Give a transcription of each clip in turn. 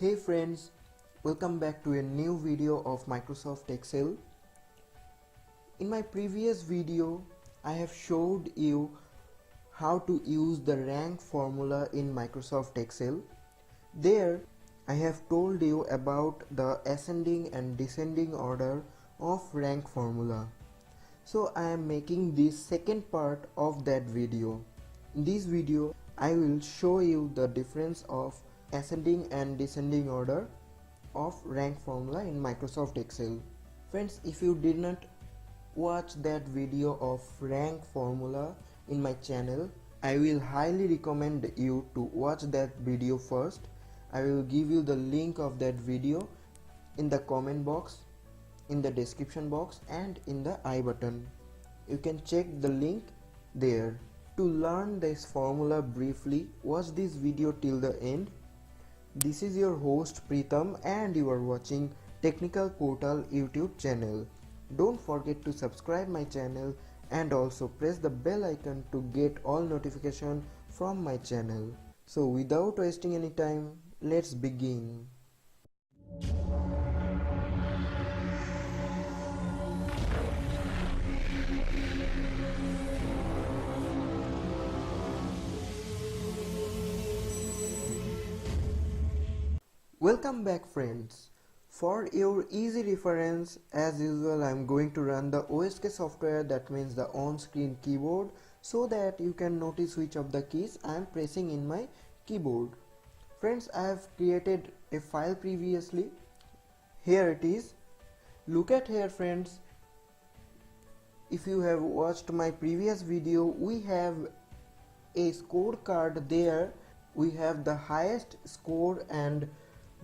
Hey friends, welcome back to a new video of Microsoft Excel. In my previous video, I have showed you how to use the rank formula in Microsoft Excel. There, I have told you about the ascending and descending order of rank formula. So I am making this second part of that video. In this video, I will show you the difference of ascending and descending order of rank formula in Microsoft Excel. Friends, if you did not watch that video of rank formula in my channel, I will highly recommend you to watch that video first. I will give you the link of that video in the comment box, in the description box and in the I button. You can check the link there. To learn this formula briefly, watch this video till the end. This is your host Pritam and you are watching Technical Portal YouTube channel. Don't forget to subscribe my channel and also press the bell icon to get all notification from my channel. So without wasting any time, let's begin. Welcome back friends. For your easy reference, as usual I am going to run the OSK software, that means the on-screen keyboard, so that you can notice which of the keys I am pressing in my keyboard. Friends, I have created a file previously. Here it is. Look at here friends. If you have watched my previous video, we have a scorecard there. We have the highest score and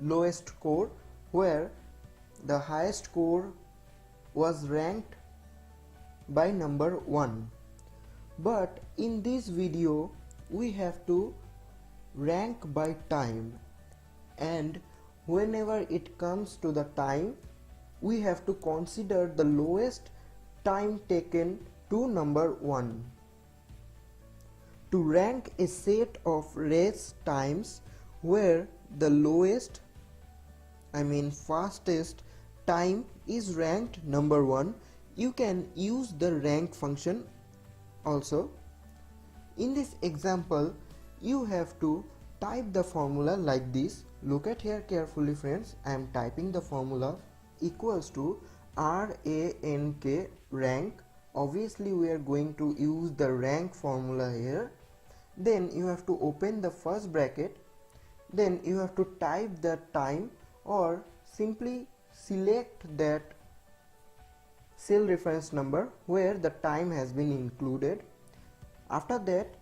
lowest score, where the highest score was ranked by number 1. But in this video we have to rank by time, and whenever it comes to the time, we have to consider the lowest time taken to number 1. To rank a set of race times where the lowest, fastest time is ranked number 1, you can use the rank function also. In this example, you have to type the formula like this. Look at here carefully friends. I am typing the formula equals to RANK rank. Obviously we are going to use the rank formula here. Then you have to open the first bracket. Then you have to type the time or simply select that cell reference number where the time has been included. After that,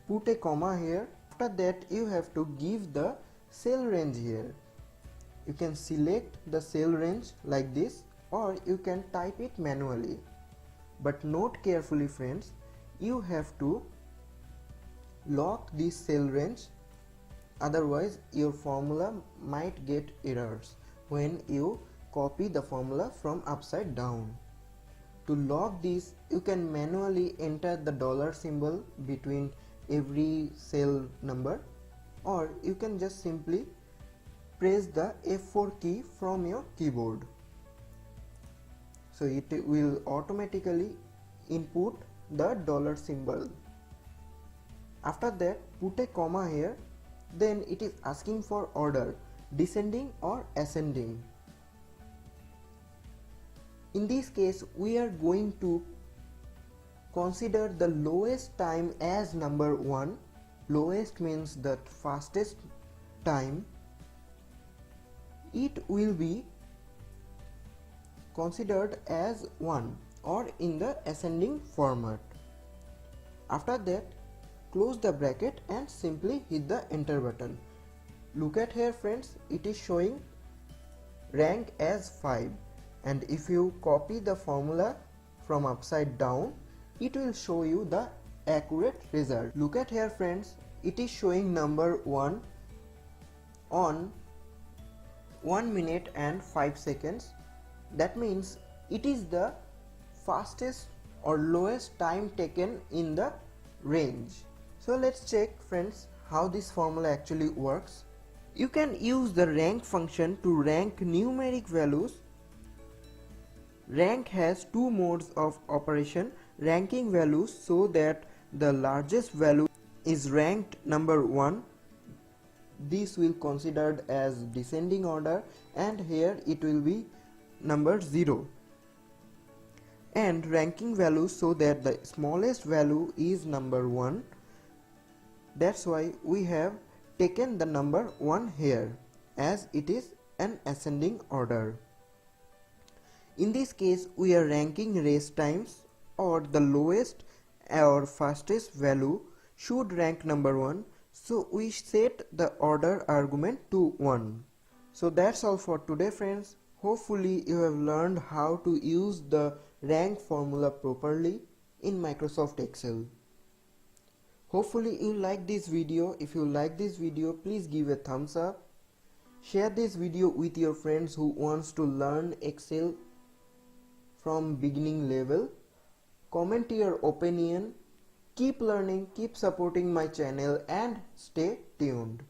put a comma here. After that, you have to give the cell range here. You can select the cell range like this, or you can type it manually. But note carefully friends, you have to lock this cell range. Otherwise your formula might get errors when you copy the formula from upside down. To lock this, you can manually enter the dollar symbol between every cell number, or you can just simply press the F4 key from your keyboard. So it will automatically input the dollar symbol. After that, put a comma here. Then it is asking for order, descending or ascending. In this case, we are going to consider the lowest time as number 1. Lowest means the fastest time. It will be considered as 1 or in the ascending format. After that, close the bracket and simply hit the enter button. Look at here friends, it is showing rank as 5, and if you copy the formula from upside down, it will show you the accurate result. Look at here friends, it is showing number 1 on 1 minute and 5 seconds. That means it is the fastest or lowest time taken in the range. So let's check friends how this formula actually works. You can use the rank function to rank numeric values. Rank has two modes of operation: ranking values so that the largest value is ranked number 1. This will considered as descending order, and here it will be number 0. And ranking values so that the smallest value is number 1. That's why we have taken the number 1 here, as it is an ascending order. In this case, we are ranking race times, or the lowest or fastest value should rank number 1. So we set the order argument to 1. So that's all for today, friends. Hopefully you have learned how to use the rank formula properly in Microsoft Excel. Hopefully you like this video. If you like this video, please give a thumbs up. Share this video with your friends who wants to learn Excel from beginning level. Comment your opinion. Keep learning, keep supporting my channel, and stay tuned.